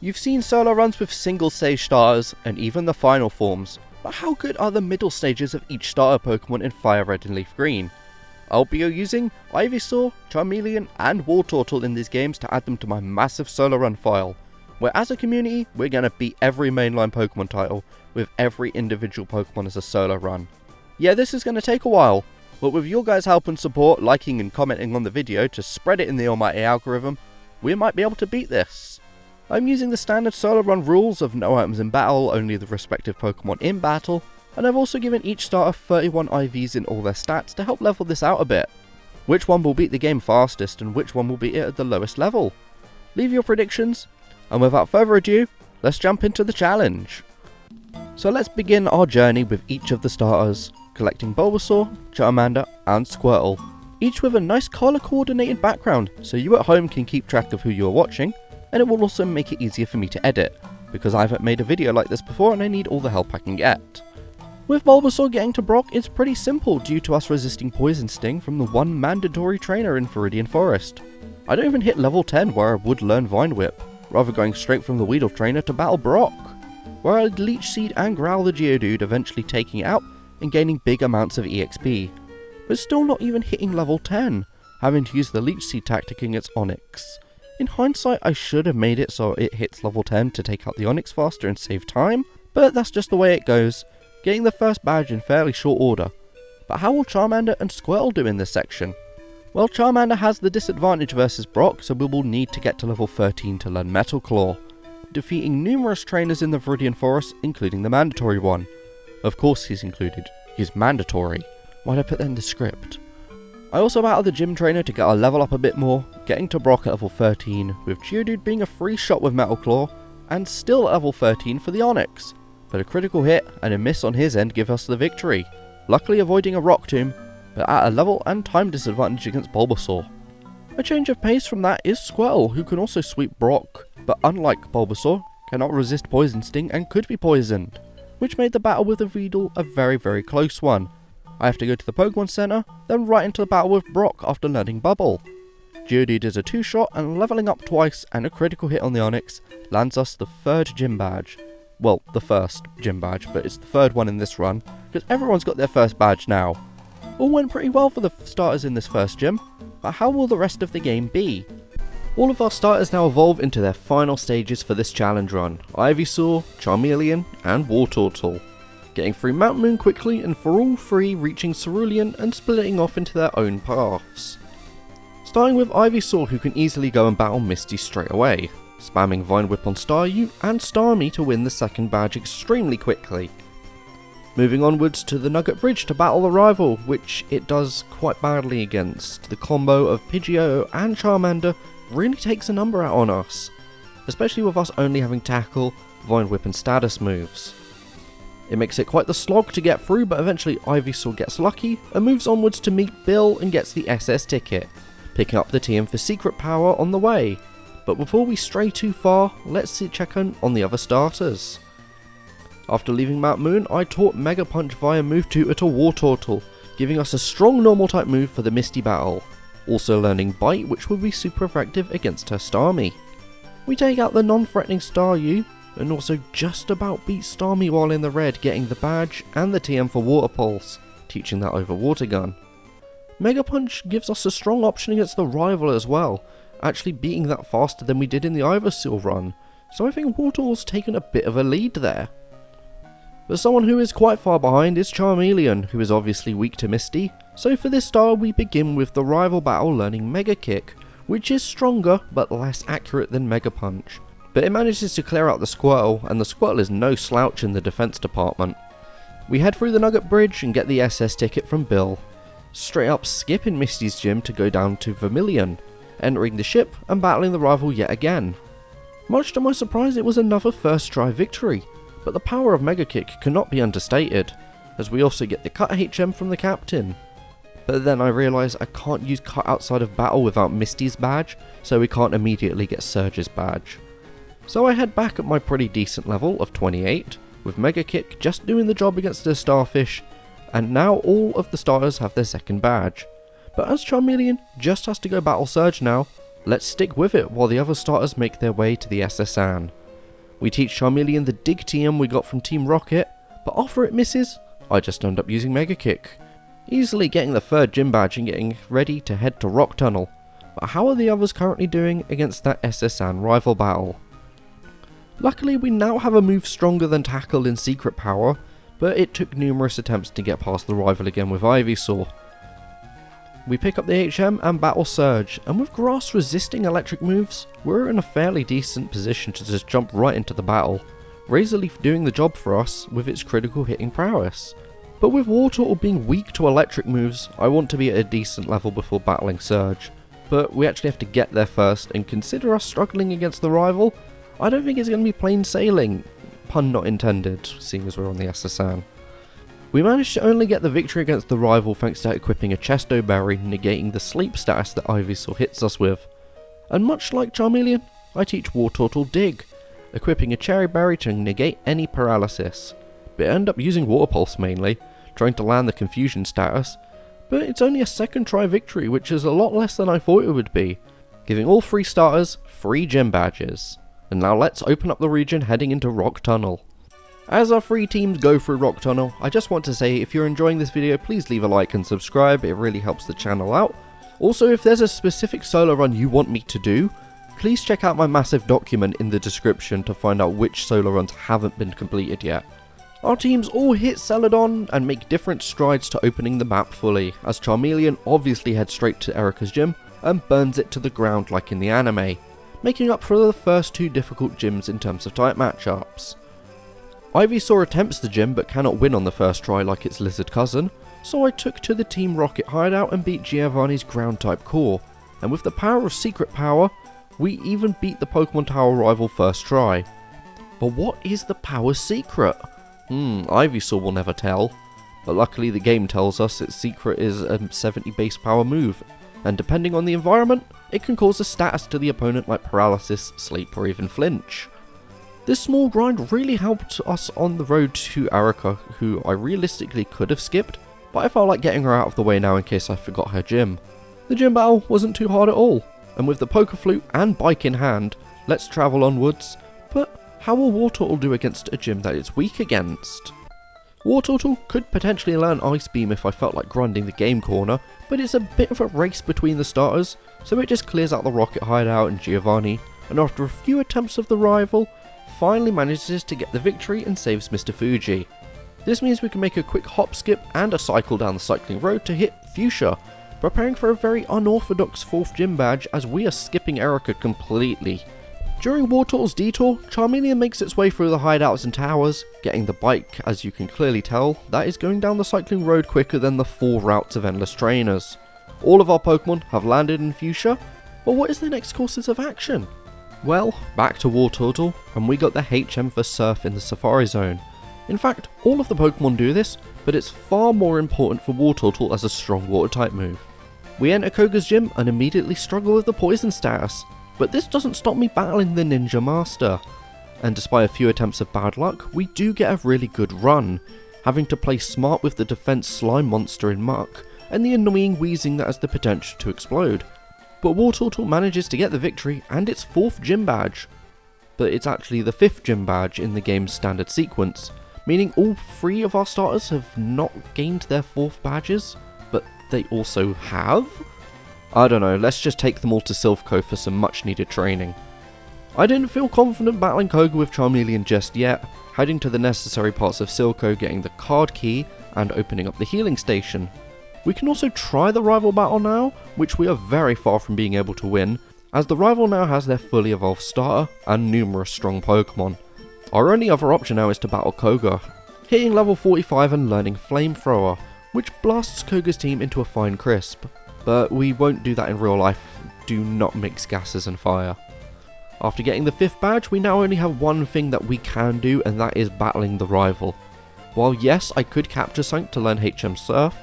You've seen solo runs with single stage starters and even the final forms, but how good are the middle stages of each starter Pokemon in Fire Red and Leaf Green? I'll be using Ivysaur, Charmeleon and Wartortle in these games to add them to my massive solo run file, where as a community we're going to beat every mainline Pokemon title with every individual Pokemon as a solo run. Yeah, this is going to take a while, but with your guys' help and support, liking and commenting on the video to spread it in the almighty algorithm, we might be able to beat this. I'm using the standard solo run rules of no items in battle, only the respective Pokemon in battle, and I've also given each starter 31 IVs in all their stats to help level this out a bit. Which one will beat the game fastest and which one will beat it at the lowest level? Leave your predictions, and without further ado, let's jump into the challenge. So let's begin our journey with each of the starters, collecting Bulbasaur, Charmander and Squirtle, each with a nice colour coordinated background so you at home can keep track of who you are watching, and it will also make it easier for me to edit, because I haven't made a video like this before and I need all the help I can get. With Bulbasaur getting to Brock, it's pretty simple due to us resisting Poison Sting from the one mandatory trainer in Viridian Forest. I don't even hit level 10 where I would learn Vine Whip, rather going straight from the Weedle trainer to battle Brock, where I'd Leech Seed and Growl the Geodude, eventually taking it out and gaining big amounts of EXP, but still not even hitting level 10, having to use the Leech Seed tactic against Onix. In hindsight, I should have made it so it hits level 10 to take out the Onix faster and save time, but that's just the way it goes, getting the first badge in fairly short order. But how will Charmander and Squirtle do in this section? Well, Charmander has the disadvantage versus Brock, so we will need to get to level 13 to learn Metal Claw, defeating numerous trainers in the Viridian Forest, including the mandatory one. Of course he's included, he's mandatory. Why'd I put that in the script? I also battled the gym trainer to get our level up a bit more, getting to Brock at level 13, with Geodude being a free shot with Metal Claw, and still at level 13 for the Onix, but a critical hit and a miss on his end give us the victory, luckily avoiding a Rock Tomb, but at a level and time disadvantage against Bulbasaur. A change of pace from that is Squirtle, who can also sweep Brock, but unlike Bulbasaur, cannot resist Poison Sting and could be poisoned, which made the battle with the Weedle a very close one. I have to go to the Pokemon Center, then right into the battle with Brock after learning Bubble. Geodude is a 2-shot and leveling up twice and a critical hit on the Onix lands us the third gym badge. Well, the first gym badge, but it's the third one in this run, because everyone's got their first badge now. All went pretty well for the starters in this first gym, but how will the rest of the game be? All of our starters now evolve into their final stages for this challenge run, Ivysaur, Charmeleon and Wartortle, getting through Mount Moon quickly and for all three reaching Cerulean and splitting off into their own paths. Starting with Ivysaur, who can easily go and battle Misty straight away, spamming Vine Whip on Staryu and Starmie to win the second badge extremely quickly. Moving onwards to the Nugget Bridge to battle the rival, which it does quite badly against. The combo of Pidgeotto and Charmander really takes a number out on us, especially with us only having Tackle, Vine Whip and status moves. It makes it quite the slog to get through, but eventually Ivysaur gets lucky and moves onwards to meet Bill and gets the SS ticket, picking up the TM for Secret Power on the way. But before we stray too far, let's check in on the other starters. After leaving Mount Moon, I taught Mega Punch via Move Tutor to Wartortle, giving us a strong normal type move for the Misty battle, also learning Bite, which will be super effective against her Starmie. We take out the non-threatening Staryu, and also just about beat Starmie while in the red, getting the badge and the TM for Water Pulse, teaching that over Water Gun. Mega Punch gives us a strong option against the rival as well, actually beating that faster than we did in the Ivysaur run, so I think Wartortle's taken a bit of a lead there. But someone who is quite far behind is Charmeleon, who is obviously weak to Misty, so for this star we begin with the rival battle learning Mega Kick, which is stronger but less accurate than Mega Punch. But it manages to clear out the Squirtle, and the Squirtle is no slouch in the defense department. We head through the Nugget Bridge and get the SS ticket from Bill, straight up skipping Misty's gym to go down to Vermilion, entering the ship and battling the rival yet again. Much to my surprise, it was another first try victory, but the power of Mega Kick cannot be understated, as we also get the Cut HM from the captain. But then I realise I can't use Cut outside of battle without Misty's badge, so we can't immediately get Surge's badge. So I head back at my pretty decent level of 28, with Mega Kick just doing the job against the Starfish, and now all of the starters have their second badge. But as Charmeleon just has to go battle Surge now, let's stick with it while the other starters make their way to the SS Anne. We teach Charmeleon the dig TM we got from Team Rocket, but after it misses, I just end up using Mega Kick, easily getting the 3rd gym badge and getting ready to head to Rock Tunnel. But how are the others currently doing against that SSN rival battle? Luckily we now have a move stronger than Tackle in Secret Power, but it took numerous attempts to get past the rival again with Ivysaur. We pick up the HM and battle Surge, and with Grass resisting electric moves, we're in a fairly decent position to just jump right into the battle, Razor Leaf doing the job for us with its critical hitting prowess. But with Wartortle being weak to electric moves, I want to be at a decent level before battling Surge. But we actually have to get there first, and consider us struggling against the rival, I don't think it's going to be plain sailing, pun not intended, seeing as we're on the SSN. We managed to only get the victory against the rival thanks to equipping a Chesto Berry, negating the sleep status that Ivysaur hits us with. And much like Charmeleon, I teach Wartortle Dig, equipping a Cherry Berry to negate any paralysis. But I end up using Water Pulse mainly, trying to land the confusion status, but it's only a 2nd try victory, which is a lot less than I thought it would be, giving all 3 starters 3 gym badges. And now let's open up the region heading into Rock Tunnel. As our 3 teams go through Rock Tunnel, I just want to say if you're enjoying this video, please leave a like and subscribe, it really helps the channel out. Also, if there's a specific solo run you want me to do, please check out my massive document in the description to find out which solo runs haven't been completed yet. Our teams all hit Celadon and make different strides to opening the map fully, as Charmeleon obviously heads straight to Erica's gym and burns it to the ground like in the anime, making up for the first 2 difficult gyms in terms of type matchups. Ivysaur attempts the gym but cannot win on the first try like its lizard cousin, so I took to the Team Rocket hideout and beat Giovanni's ground type core, and with the power of Secret Power, we even beat the Pokemon Tower rival first try. But what is the power secret? Ivysaur will never tell, but luckily the game tells us its secret is a 70 base power move, and depending on the environment, it can cause a status to the opponent like paralysis, sleep or even flinch. This small grind really helped us on the road to Erica, who I realistically could have skipped, but I felt like getting her out of the way now in case I forgot her gym. The gym battle wasn't too hard at all, and with the Poker Flute and bike in hand, let's travel onwards. But how will Wartortle do against a gym that it's weak against? Wartortle could potentially learn Ice Beam if I felt like grinding the game corner, but it's a bit of a race between the starters, so it just clears out the Rocket hideout and Giovanni, and after a few attempts of the rival, finally manages to get the victory and saves Mr. Fuji. This means we can make a quick hop skip and a cycle down the cycling road to hit Fuchsia, preparing for a very unorthodox 4th gym badge as we are skipping Erica completely. During Wartortle's detour, Charmeleon makes its way through the hideouts and towers, getting the bike, as you can clearly tell, that is going down the cycling road quicker than the 4 routes of Endless Trainers. All of our Pokemon have landed in Fuchsia, but what is the next courses of action? Well, back to Wartortle, and we got the HM for Surf in the Safari Zone. In fact, all of the Pokemon do this, but it's far more important for Wartortle as a strong water type move. We enter Koga's gym and immediately struggle with the poison status, but this doesn't stop me battling the Ninja Master. And despite a few attempts of bad luck, we do get a really good run, having to play smart with the defense slime monster in Muck, and the annoying wheezing that has the potential to explode. But Wartortle manages to get the victory and its 4th gym badge. But it's actually the 5th gym badge in the game's standard sequence, meaning all 3 of our starters have not gained their 4th badges, but they also have? I don't know, let's just take them all to Silphco for some much needed training. I didn't feel confident battling Koga with Charmeleon just yet, heading to the necessary parts of Silphco, getting the card key and opening up the healing station. We can also try the rival battle now, which we are very far from being able to win, as the rival now has their fully evolved starter and numerous strong Pokemon. Our only other option now is to battle Koga, hitting level 45 and learning Flamethrower, which blasts Koga's team into a fine crisp. But we won't do that in real life, do not mix gases and fire. After getting the 5th badge, we now only have one thing that we can do, and that is battling the rival. While yes, I could capture something to learn HM Surf,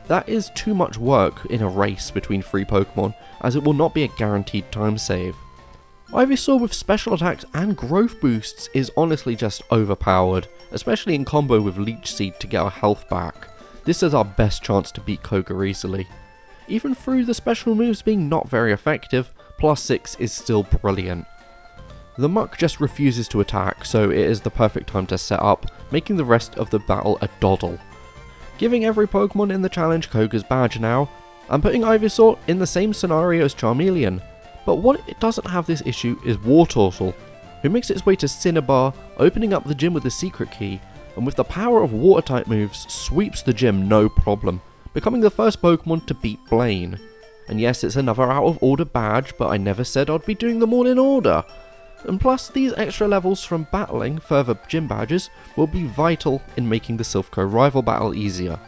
that is too much work in a race between 3 Pokemon, as it will not be a guaranteed time save. Ivysaur with special attacks and growth boosts is honestly just overpowered, especially in combo with Leech Seed to get our health back. This is our best chance to beat Koga easily. Even through the special moves being not very effective, +6 is still brilliant. The muck just refuses to attack, so it is the perfect time to set up, making the rest of the battle a doddle. Giving every Pokemon in the challenge Koga's badge now, and putting Ivysaur in the same scenario as Charmeleon, but what it doesn't have this issue is Wartortle, who makes its way to Cinnabar, opening up the gym with the secret key, and with the power of water type moves, sweeps the gym no problem, becoming the first Pokemon to beat Blaine. And yes, it's another out of order badge, but I never said I'd be doing them all in order. And plus, these extra levels from battling further gym badges will be vital in making the Silph rival battle easier.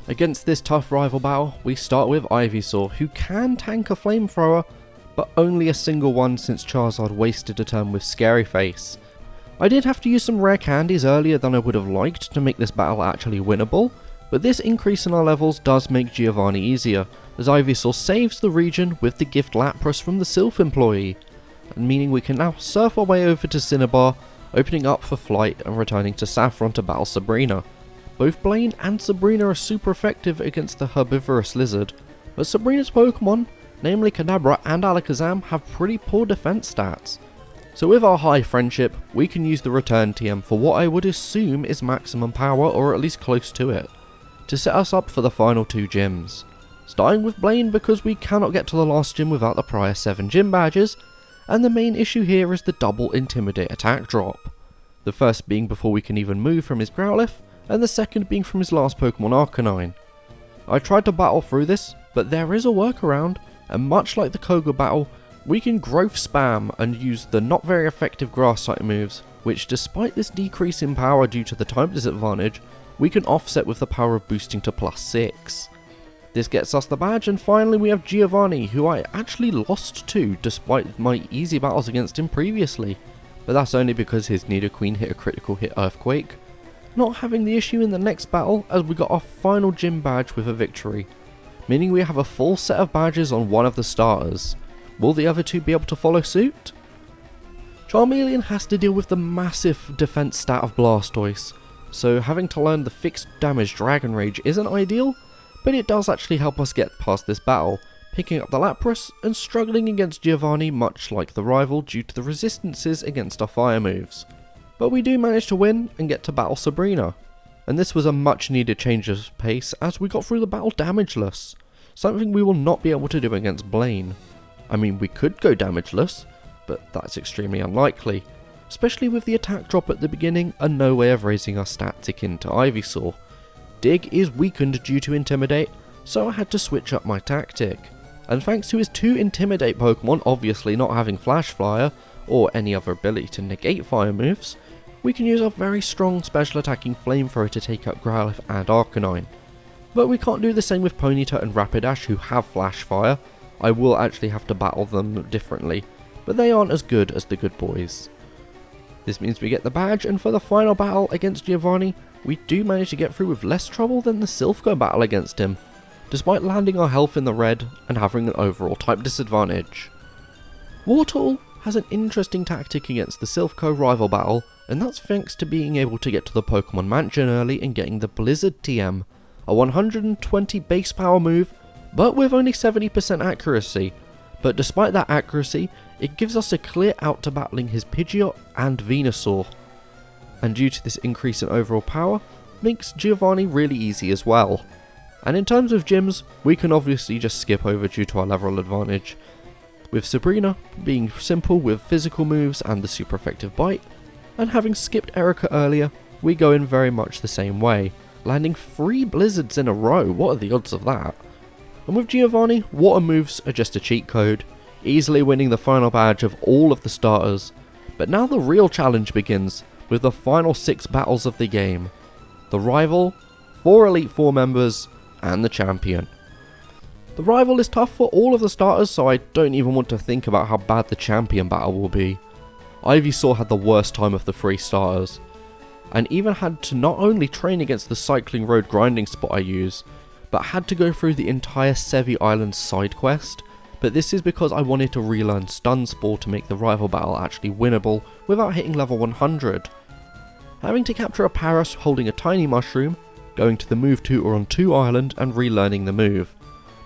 Against this tough rival battle, we start with Ivysaur, who can tank a flamethrower, but only a single one since Charizard wasted a turn with Scary Face. I did have to use some rare candies earlier than I would have liked to make this battle actually winnable, but this increase in our levels does make Giovanni easier, as Ivysaur saves the region with the gift Lapras from the Silph employee, meaning we can now surf our way over to Cinnabar, opening up for flight and returning to Saffron to battle Sabrina. Both Blaine and Sabrina are super effective against the herbivorous lizard, but Sabrina's Pokemon, namely Kadabra and Alakazam, have pretty poor defense stats. So with our high friendship, we can use the return TM for what I would assume is maximum power, or at least close to it, to set us up for the final two gyms. Starting with Blaine because we cannot get to the last gym without the prior 7 gym badges, and the main issue here is the double Intimidate attack drop. The first being before we can even move from his Growlithe, and the second being from his last Pokemon Arcanine. I tried to battle through this, but there is a workaround, and much like the Koga battle, we can growth spam and use the not very effective grass type moves, which despite this decrease in power due to the time disadvantage, we can offset with the power of boosting to +6. This gets us the badge, and finally we have Giovanni, who I actually lost to despite my easy battles against him previously, but that's only because his Nidoqueen hit a critical hit Earthquake, not having the issue in the next battle as we got our final gym badge with a victory, meaning we have a full set of badges on one of the starters. Will the other two be able to follow suit? Charmeleon has to deal with the massive defense stat of Blastoise, so having to learn the fixed damage Dragon Rage isn't ideal, but it does actually help us get past this battle, picking up the Lapras and struggling against Giovanni much like the rival due to the resistances against our fire moves. But we do manage to win and get to battle Sabrina, and this was a much needed change of pace as we got through the battle damageless, something we will not be able to do against Blaine. I mean, we could go damageless, but that's extremely unlikely, especially with the attack drop at the beginning and no way of raising our stats akin to Ivysaur. Dig is weakened due to Intimidate, so I had to switch up my tactic. And thanks to his 2 Intimidate Pokemon obviously not having Flash Fire, or any other ability to negate fire moves, we can use our very strong special attacking Flamethrower to take out Growlithe and Arcanine. But we can't do the same with Ponyta and Rapidash who have Flash Fire. I will actually have to battle them differently, but they aren't as good as the good boys. This means we get the badge, and for the final battle against Giovanni, we do manage to get through with less trouble than the Silph battle against him, despite landing our health in the red and having an overall type disadvantage. Wartortle has an interesting tactic against the Silph rival battle, and that's thanks to being able to get to the Pokemon Mansion early and getting the Blizzard TM, a 120 base power move, but with only 70% accuracy. But despite that accuracy, it gives us a clear out to battling his Pidgeot and Venusaur, and due to this increase in overall power, makes Giovanni really easy as well. And in terms of gyms, we can obviously just skip over due to our level advantage, with Sabrina being simple with physical moves and the super effective bite, and having skipped Erica earlier, we go in very much the same way, landing 3 blizzards in a row. What are the odds of that? And with Giovanni, water moves are just a cheat code, easily winning the final badge of all of the starters. But now the real challenge begins with the final 6 battles of the game. The rival, 4 Elite Four members, and the champion. The rival is tough for all of the starters, so I don't even want to think about how bad the champion battle will be. Ivysaur had the worst time of the 3 starters, and even had to not only train against the Cycling Road grinding spot I use, but had to go through the entire Sevi Island side quest, but this is because I wanted to relearn Stun Spore to make the rival battle actually winnable without hitting level 100. Having to capture a Paras holding a tiny mushroom, going to the Move Tutor on 2 Island and relearning the move.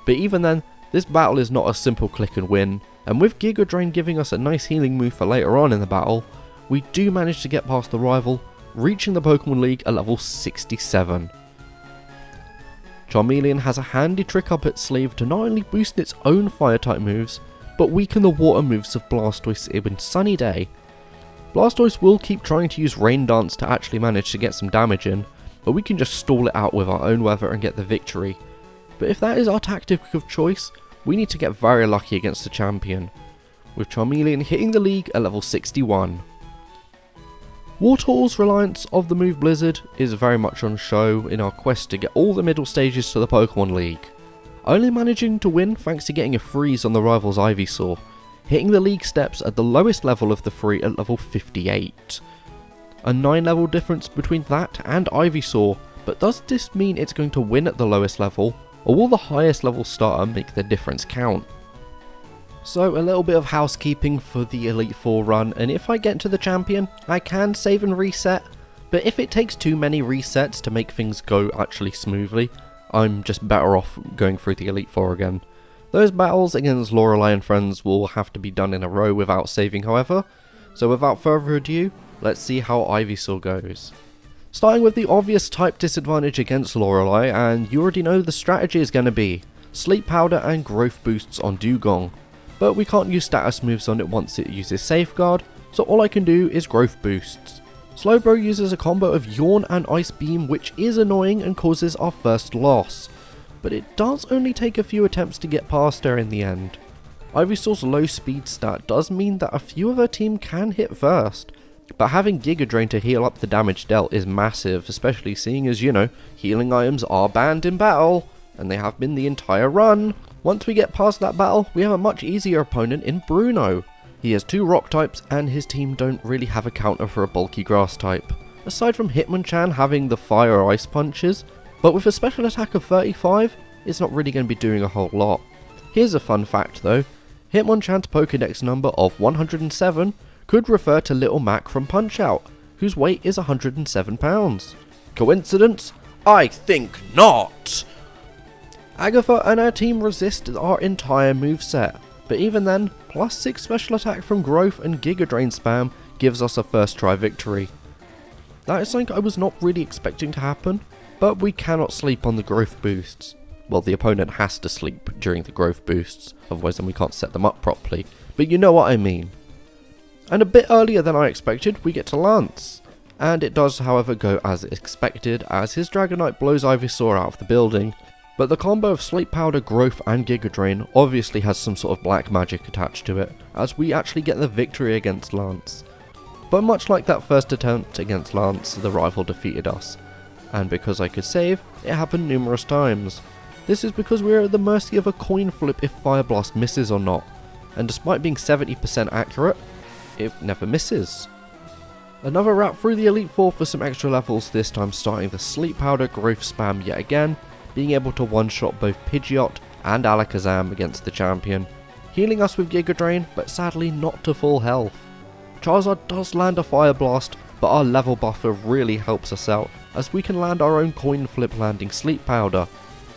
But even then, this battle is not a simple click and win, and with Giga Drain giving us a nice healing move for later on in the battle, we do manage to get past the rival, reaching the Pokemon League at level 67. Charmeleon has a handy trick up its sleeve to not only boost its own fire-type moves, but weaken the water moves of Blastoise in Sunny Day. Blastoise will keep trying to use Rain Dance to actually manage to get some damage in, but we can just stall it out with our own weather and get the victory. But if that is our tactic of choice, we need to get very lucky against the champion, with Charmeleon hitting the league at level 61. Wartortle's reliance of the move Blizzard is very much on show in our quest to get all the middle stages to the Pokemon League, only managing to win thanks to getting a freeze on the rival's Ivysaur, hitting the league steps at the lowest level of the three at level 58. A 9 level difference between that and Ivysaur, but does this mean it's going to win at the lowest level, or will the highest level starter make the difference count? So a little bit of housekeeping for the Elite Four run, and if I get to the champion, I can save and reset, but if it takes too many resets to make things go actually smoothly, I'm just better off going through the Elite Four again. Those battles against Lorelei and friends will have to be done in a row without saving however, so without further ado, let's see how Ivysaur goes. Starting with the obvious type disadvantage against Lorelei, and you already know the strategy is going to be Sleep Powder and Growth Boosts on Dugong. But we can't use status moves on it once it uses Safeguard, so all I can do is Growth Boosts. Slowbro uses a combo of Yawn and Ice Beam, which is annoying and causes our first loss, but it does only take a few attempts to get past her in the end. Ivysaur's low speed stat does mean that a few of her team can hit first, but having Giga Drain to heal up the damage dealt is massive, especially seeing as, healing items are banned in battle, and they have been the entire run. Once we get past that battle, we have a much easier opponent in Bruno. He has 2 rock types and his team don't really have a counter for a bulky grass type, aside from Hitmonchan having the fire ice punches, but with a special attack of 35, it's not really going to be doing a whole lot. Here's a fun fact though, Hitmonchan's Pokédex number of 107 could refer to Little Mac from Punch-Out, whose weight is 107 pounds. Coincidence? I think not! Agatha and her team resist our entire moveset, but even then, plus 6 special attack from Growth and Giga Drain spam gives us a first try victory. That is something I was not really expecting to happen, but we cannot sleep on the Growth boosts. Well, the opponent has to sleep during the Growth boosts, otherwise then we can't set them up properly, but you know what I mean. And a bit earlier than I expected, we get to Lance. And it does however go as expected, as his Dragonite blows Ivysaur out of the building, but the combo of Sleep Powder, Growth and Giga Drain obviously has some sort of black magic attached to it, as we actually get the victory against Lance. But much like that first attempt against Lance, the rival defeated us, and because I could save, it happened numerous times. This is because we are at the mercy of a coin flip if Fire Blast misses or not, and despite being 70% accurate, it never misses. Another route through the Elite Four for some extra levels, this time starting the Sleep Powder Growth spam yet again, being able to one-shot both Pidgeot and Alakazam against the champion, healing us with Giga Drain, but sadly not to full health. Charizard does land a Fire Blast, but our level buffer really helps us out, as we can land our own coin flip landing Sleep Powder,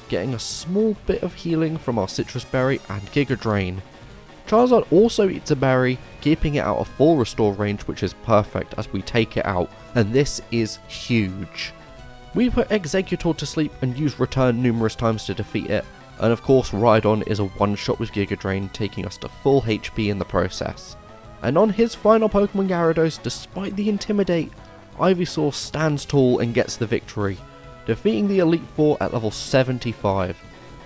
getting a small bit of healing from our Citrus Berry and Giga Drain. Charizard also eats a berry, keeping it out of full restore range, which is perfect as we take it out, and this is huge. We put Exeggutor to sleep and use Return numerous times to defeat it, and of course Rhydon is a one-shot with Giga Drain, taking us to full HP in the process. And on his final Pokemon Gyarados, despite the Intimidate, Ivysaur stands tall and gets the victory, defeating the Elite Four at level 75.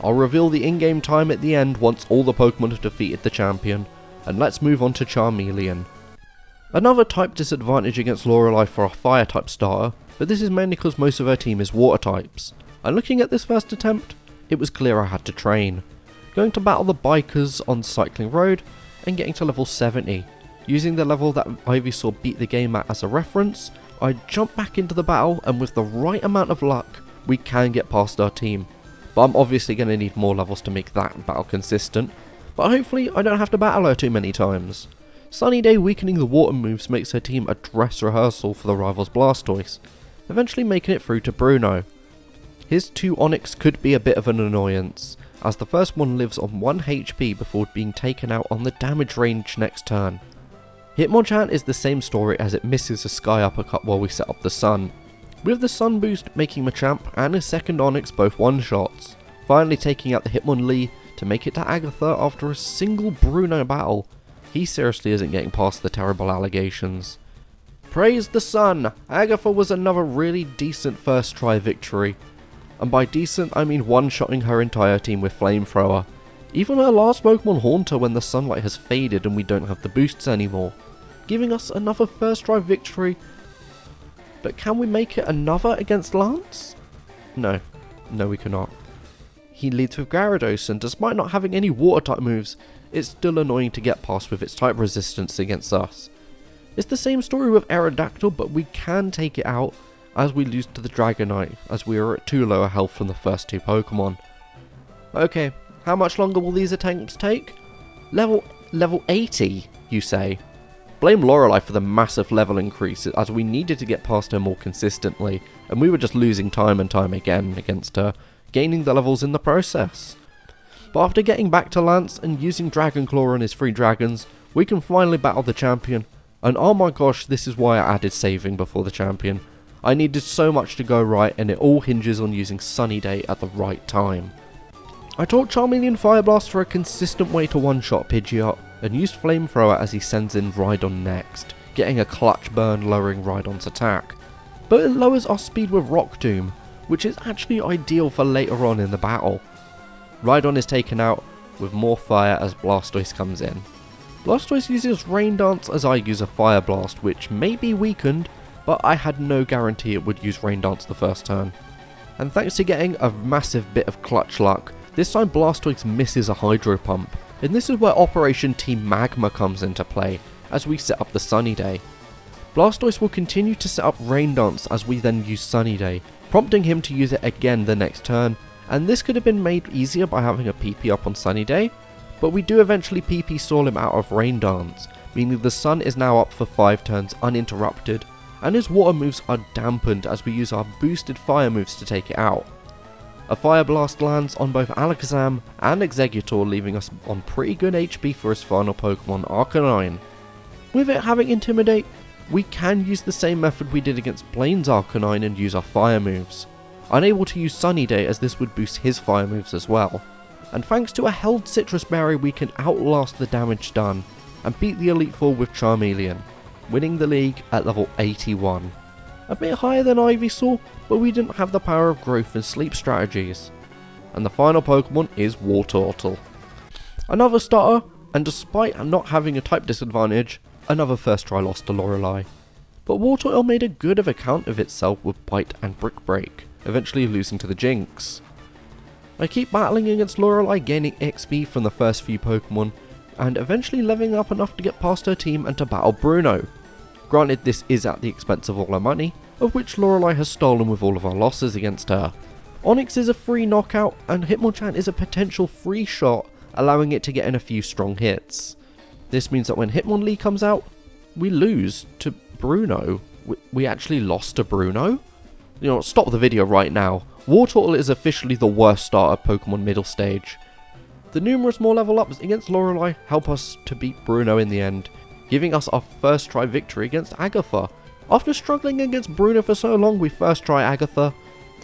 I'll reveal the in-game time at the end once all the Pokemon have defeated the champion, and let's move on to Charmeleon. Another type disadvantage against Lorelei for our fire type starter, but this is mainly because most of her team is water types. And looking at this first attempt, it was clear I had to train. Going to battle the bikers on Cycling Road and getting to level 70. Using the level that Ivysaur beat the game at as a reference, I jump back into the battle, and with the right amount of luck, we can get past our team. But I'm obviously going to need more levels to make that battle consistent, but hopefully I don't have to battle her too many times. Sunny Day weakening the water moves makes her team a dress rehearsal for the rival's Blastoise, eventually making it through to Bruno. His 2 Onix could be a bit of an annoyance, as the first one lives on 1 HP before being taken out on the damage range next turn. Hitmonchan is the same story as it misses a Sky Uppercut while we set up the Sun, with the Sun boost making Machamp and his second Onix both one-shots, finally taking out the Hitmonlee to make it to Agatha after a single Bruno battle. He seriously isn't getting past the terrible allegations. Praise the Sun! Agatha was another really decent first try victory. And by decent, I mean one-shotting her entire team with Flamethrower. Even her last Pokemon Haunter when the sunlight has faded and we don't have the boosts anymore, giving us another first try victory. But can we make it another against Lance? No we cannot. He leads with Gyarados, and despite not having any water type moves, it's still annoying to get past with its type resistance against us. It's the same story with Aerodactyl, but we can take it out as we lose to the Dragonite, as we are at 2 lower health from the first 2 Pokemon. Okay, how much longer will these attempts take? Level 80, you say? Blame Lorelei for the massive level increase, as we needed to get past her more consistently, and we were just losing time and time again against her, gaining the levels in the process. But after getting back to Lance and using Dragon Claw on his 3 dragons, we can finally battle the champion, and oh my gosh, this is why I added saving before the champion. I needed so much to go right, and it all hinges on using Sunny Day at the right time. I taught Charmeleon Fire Blast for a consistent way to one-shot Pidgeot, and used Flamethrower as he sends in Rhydon next, getting a clutch burn lowering Rhydon's attack. But it lowers our speed with Rock Tomb, which is actually ideal for later on in the battle. Rhydon is taken out with more fire as Blastoise comes in. Blastoise uses Rain Dance as I use a Fire Blast, which may be weakened, but I had no guarantee it would use Rain Dance the first turn. And thanks to getting a massive bit of clutch luck, this time Blastoise misses a Hydro Pump, and this is where Operation Team Magma comes into play, as we set up the Sunny Day. Blastoise will continue to set up Rain Dance as we then use Sunny Day, prompting him to use it again the next turn, and this could have been made easier by having a PP up on Sunny Day, but we do eventually PP stall him out of Rain Dance, meaning the Sun is now up for 5 turns uninterrupted, and his water moves are dampened as we use our boosted fire moves to take it out. A Fire Blast lands on both Alakazam and Exeggutor, leaving us on pretty good HP for his final Pokemon, Arcanine. With it having Intimidate, we can use the same method we did against Blaine's Arcanine and use our fire moves. Unable to use Sunny Day as this would boost his fire moves as well. And thanks to a held Citrus Berry we can outlast the damage done and beat the Elite Four with Charmeleon, winning the league at level 81. A bit higher than Ivysaur, but we didn't have the power of growth and sleep strategies. And the final Pokemon is Wartortle. Another starter, and despite not having a type disadvantage, another first try loss to Lorelei. But Wartortle made a good of account of itself with Bite and Brick Break, eventually losing to the Jinx. I keep battling against Lorelei, gaining XP from the first few Pokemon, and eventually leveling up enough to get past her team and to battle Bruno. Granted, this is at the expense of all our money, of which Lorelei has stolen with all of our losses against her. Onix is a free knockout, and Hitmonchan is a potential free shot, allowing it to get in a few strong hits. This means that when Hitmonlee comes out, we lose to Bruno. We actually lost to Bruno? You know, stop the video right now. Wartortle is officially the worst starter Pokemon middle stage. The numerous more level ups against Lorelei help us to beat Bruno in the end, giving us our first try victory against Agatha. After struggling against Bruno for so long, we first try Agatha.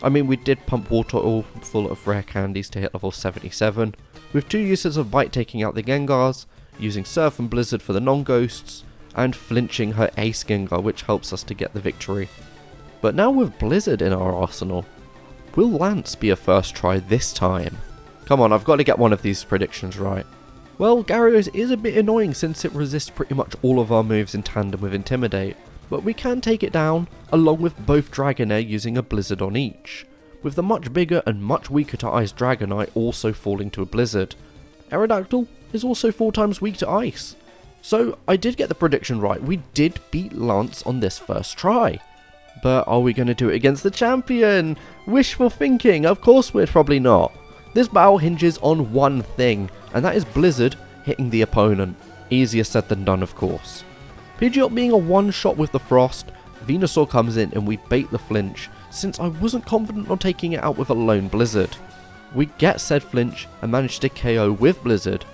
I mean, we did pump Wartortle full of rare candies to hit level 77, with 2 uses of Bite taking out the Gengars, using Surf and Blizzard for the non-ghosts, and flinching her Ace Gengar, which helps us to get the victory. But now with Blizzard in our arsenal, will Lance be a first try this time? Come on, I've got to get one of these predictions right. Well, Gyarados is a bit annoying since it resists pretty much all of our moves in tandem with Intimidate, but we can take it down, along with both Dragonair using a Blizzard on each, with the much bigger and much weaker to Ice Dragonite also falling to a Blizzard. Aerodactyl is also 4 times weak to Ice. So I did get the prediction right, we did beat Lance on this first try. But are we going to do it against the champion? Wishful thinking, of course we're probably not. This battle hinges on one thing, and that is Blizzard hitting the opponent. Easier said than done, of course. Pidgeot being a one-shot with the Frost, Venusaur comes in and we bait the flinch, since I wasn't confident on taking it out with a lone Blizzard. we get said flinch and manage to KO with Blizzard.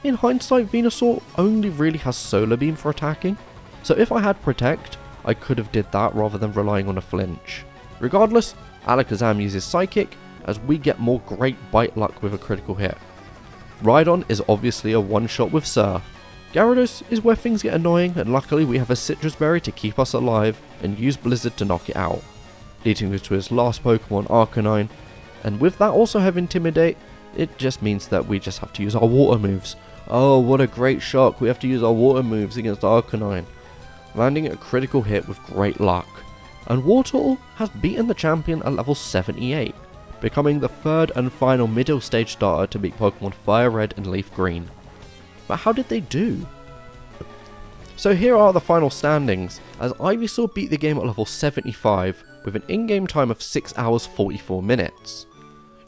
In hindsight, Venusaur only really has Solar Beam for attacking, so if I had Protect, I could have did that rather than relying on a flinch. Regardless, Alakazam uses Psychic, as we get more great bite luck with a critical hit. Rhydon is obviously a one-shot with Surf. Gyarados is where things get annoying, and luckily we have a Citrus Berry to keep us alive and use Blizzard to knock it out, leading to his last Pokemon, Arcanine, and with that also have Intimidate. It just means that we just have to use our water moves. Oh, what a great shock, we have to use our water moves against Arcanine, landing a critical hit with great luck. And Wartortle has beaten the champion at level 78, becoming the third and final middle stage starter to beat Pokemon Fire Red and Leaf Green. But how did they do? So here are the final standings, as Ivysaur beat the game at level 75 with an in-game time of 6 hours 44 minutes.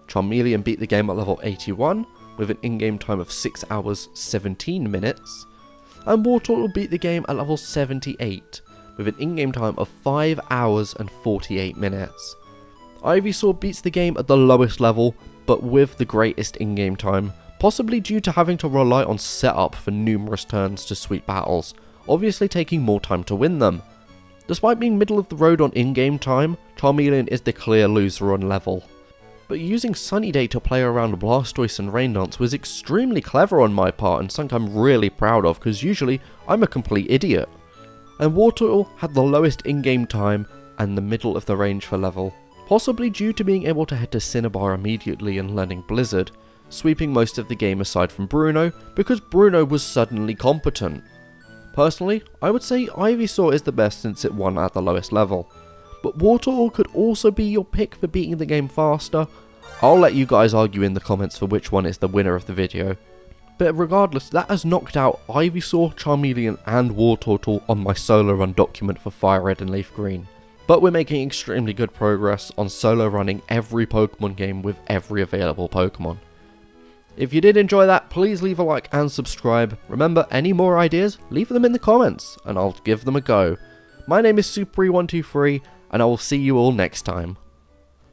Charmeleon beat the game at level 81 with an in-game time of 6 hours 17 minutes. And Wartortle beat the game at level 78 with an in-game time of 5 hours and 48 minutes. Ivysaur beats the game at the lowest level, but with the greatest in-game time, possibly due to having to rely on setup for numerous turns to sweep battles, obviously taking more time to win them. Despite being middle of the road on in-game time, Charmeleon is the clear loser on level. But using Sunny Day to play around Blastoise and Rain Dance was extremely clever on my part and something I'm really proud of, because usually I'm a complete idiot. And Wartortle had the lowest in-game time and the middle of the range for level, possibly due to being able to head to Cinnabar immediately and learning Blizzard, sweeping most of the game aside from Bruno, because Bruno was suddenly competent. Personally, I would say Ivysaur is the best since it won at the lowest level, but Wartortle could also be your pick for beating the game faster. I'll let you guys argue in the comments for which one is the winner of the video. But regardless, that has knocked out Ivysaur, Charmeleon and Wartortle on my solo run document for Fire Red and Leaf Green. But we're making extremely good progress on solo running every Pokemon game with every available Pokemon. If you did enjoy that, please leave a like and subscribe. Remember, any more ideas, leave them in the comments and I'll give them a go. My name is Super123 and I will see you all next time.